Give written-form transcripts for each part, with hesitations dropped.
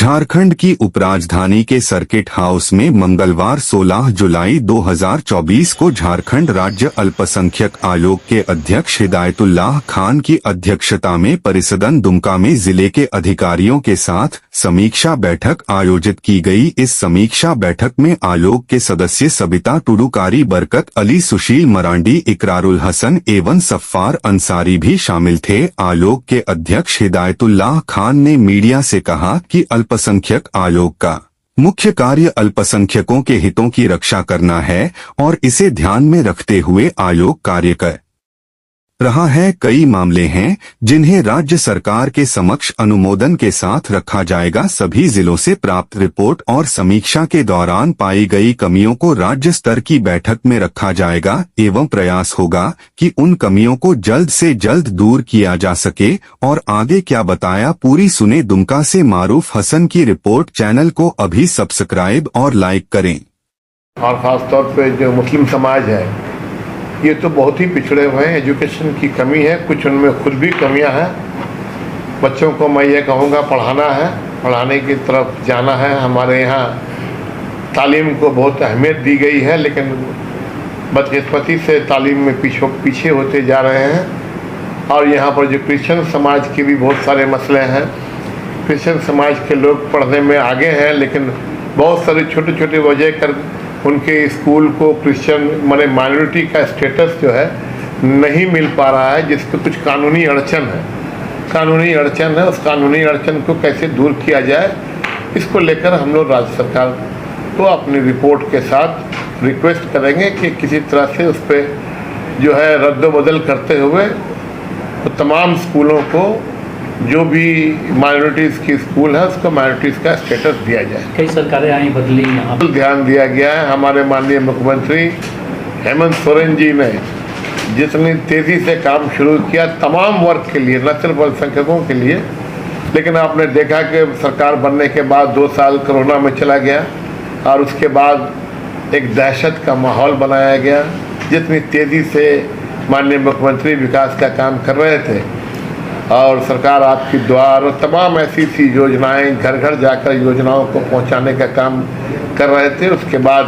झारखंड की उपराजधानी के सर्किट हाउस में मंगलवार 16 जुलाई 2024 को झारखंड राज्य अल्पसंख्यक आयोग के अध्यक्ष हिदायतुल्लाह खान की अध्यक्षता में परिसदन दुमका में जिले के अधिकारियों के साथ समीक्षा बैठक आयोजित की गई। इस समीक्षा बैठक में आयोग के सदस्य सबिता टुडू, कारी बरकत अली, सुशील मरांडी, इकरारुल हसन एवं सफ्फार अंसारी भी शामिल थे। आयोग के अध्यक्ष हिदायतुल्लाह खान ने मीडिया से कहा कि अल्पसंख्यक आयोग का मुख्य कार्य अल्पसंख्यकों के हितों की रक्षा करना है और इसे ध्यान में रखते हुए आयोग कार्य कर रहा है। कई मामले हैं जिन्हें राज्य सरकार के समक्ष अनुमोदन के साथ रखा जाएगा। सभी जिलों से प्राप्त रिपोर्ट और समीक्षा के दौरान पाई गई कमियों को राज्य स्तर की बैठक में रखा जाएगा एवं प्रयास होगा कि उन कमियों को जल्द से जल्द दूर किया जा सके। और आगे क्या बताया, पूरी सुने। दुमका से मारूफ हसन की रिपोर्ट। चैनल को अभी सब्सक्राइब और लाइक करें। और खासतौर पे जो मुस्लिम समाज है ये तो बहुत ही पिछड़े हुए हैं। एजुकेशन की कमी है, कुछ उनमें खुद भी कमियां हैं। बच्चों को मैं ये कहूँगा पढ़ाना है, पढ़ाने की तरफ जाना है। हमारे यहाँ तालीम को बहुत अहमियत दी गई है, लेकिन बदकिस्मती से तालीम में पीछे होते जा रहे हैं। और यहाँ पर जो क्रिश्चियन समाज के भी बहुत सारे मसले हैं। क्रिश्चियन समाज के लोग पढ़ने में आगे हैं, लेकिन बहुत सारी छोटे छोटे वजह कर उनके स्कूल को क्रिश्चियन माने माइनॉरिटी का स्टेटस जो है नहीं मिल पा रहा है, जिसके कुछ कानूनी अड़चन है। उस कानूनी अड़चन को कैसे दूर किया जाए, इसको लेकर हम लोग राज्य सरकार को अपनी रिपोर्ट के साथ रिक्वेस्ट करेंगे कि किसी तरह से उस पर जो है रद्द-बदल करते हुए तो तमाम स्कूलों को, जो भी माइनॉरिटीज़ की स्कूल है, उसको माइनॉरिटीज़ का स्टेटस दिया जाए। कई सरकारें आई बदली, यहाँ ध्यान दिया गया है। हमारे माननीय मुख्यमंत्री हेमंत सोरेन जी ने जितनी तेज़ी से काम शुरू किया तमाम वर्ग के लिए, न सिर्फ अल्पसंख्यकों के लिए, लेकिन आपने देखा कि सरकार बनने के बाद 2 साल कोरोना में चला गया और उसके बाद एक दहशत का माहौल बनाया गया। जितनी तेज़ी से माननीय मुख्यमंत्री विकास का काम कर रहे थे और सरकार आपकी दुआ और तमाम ऐसी योजनाएं घर घर जाकर योजनाओं को पहुंचाने का काम कर रहे थे, उसके बाद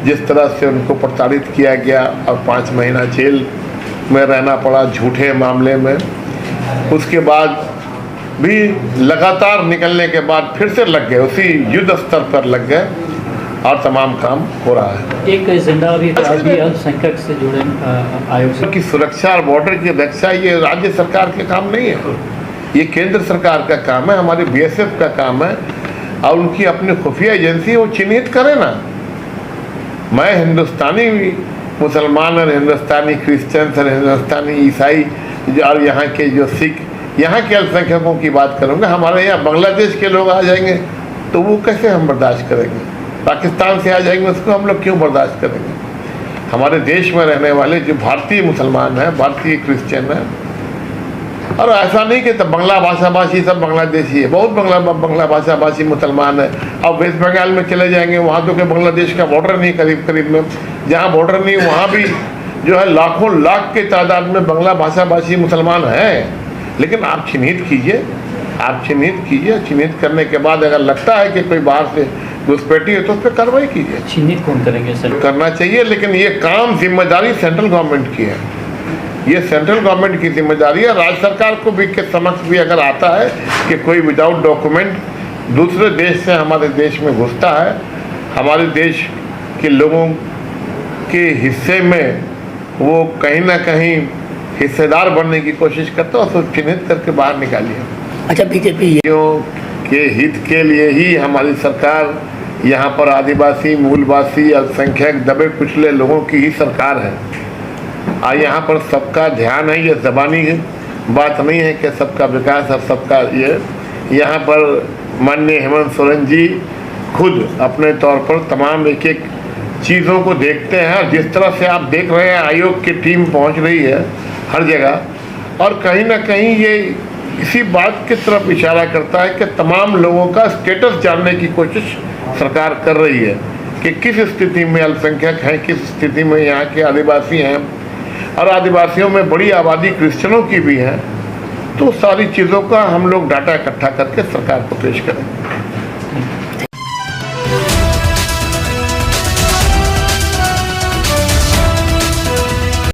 जिस तरह से उनको प्रताड़ित किया गया और 5 महीना जेल में रहना पड़ा झूठे मामले में, उसके बाद भी लगातार निकलने के बाद फिर से लग गए, उसी युद्ध स्तर पर लग गए और तमाम काम हो रहा है। एक एजेंडा अभी अल्पसंख्यक से जुड़े आयोग की सुरक्षा और बॉर्डर की रक्षा ये राज्य सरकार के काम नहीं है, ये केंद्र सरकार का काम है, हमारी बीएसएफ का काम है। और उनकी अपनी खुफिया एजेंसी वो चिन्हित करे ना। मैं हिंदुस्तानी मुसलमान और हिंदुस्तानी क्रिश्चियन और हिंदुस्तानी ईसाई और यहाँ के जो सिख, यहाँ के अल्पसंख्यकों की बात करूँगा। हमारे यहाँ बांग्लादेश के लोग आ जाएंगे तो वो कैसे हम बर्दाश्त करेंगे? पाकिस्तान से आ जाएंगे, उसको हम लोग क्यों बर्दाश्त करेंगे? हमारे देश में रहने वाले जो भारतीय मुसलमान हैं, भारतीय क्रिश्चियन हैं, और ऐसा नहीं कि तब बांग्ला भाषा भाषी सब बांग्लादेशी है, बहुत बांग्ला भाषा भाषी मुसलमान है। अब वेस्ट बंगाल में चले जाएंगे, वहाँ तो के बांग्लादेश का बॉर्डर नहीं, करीब में जहाँ बॉर्डर नहीं वहाँ भी जो है लाखों लाख के तादाद में बांग्ला भाषा भाषी मुसलमान हैं। लेकिन आप चिन्हित कीजिए, चिन्हित करने के बाद अगर लगता है कि कोई बाहर से घुसपैठी है तो उस पर कार्रवाई कीजिए। चिन्हित कौन करेंगे सर? करना चाहिए, लेकिन ये काम जिम्मेदारी सेंट्रल गवर्नमेंट की है, ये सेंट्रल गवर्नमेंट की जिम्मेदारी है। राज्य सरकार को भी के समक्ष भी अगर आता है कि कोई विदाउट डॉक्यूमेंट दूसरे देश से हमारे देश में घुसता है, हमारे देश के लोगों के हिस्से में वो कहीं ना कहीं हिस्सेदार बनने की कोशिश करता है, उसको चिन्हित करके बाहर निकालिए। अच्छा, बीजेपी के हित के लिए ही हमारी सरकार यहाँ पर आदिवासी, मूलवासी, अल्पसंख्यक, दबे कुचले लोगों की ही सरकार है। और यहाँ पर सबका ध्यान है, ये ज़बानी बात नहीं है कि सबका विकास और सबका ये। यहाँ पर माननीय हेमंत सोरेन जी खुद अपने तौर पर तमाम एक चीज़ों को देखते हैं। और जिस तरह से आप देख रहे हैं आयोग की टीम पहुँच रही है हर जगह, और कहीं ना कहीं ये इसी बात की तरफ इशारा करता है कि तमाम लोगों का स्टेटस जानने की कोशिश सरकार कर रही है कि किस स्थिति में अल्पसंख्यक हैं, किस स्थिति में यहाँ के आदिवासी हैं, और आदिवासियों में बड़ी आबादी क्रिश्चियनों की भी है। तो सारी चीज़ों का हम लोग डाटा इकट्ठा करके सरकार को पेश करें।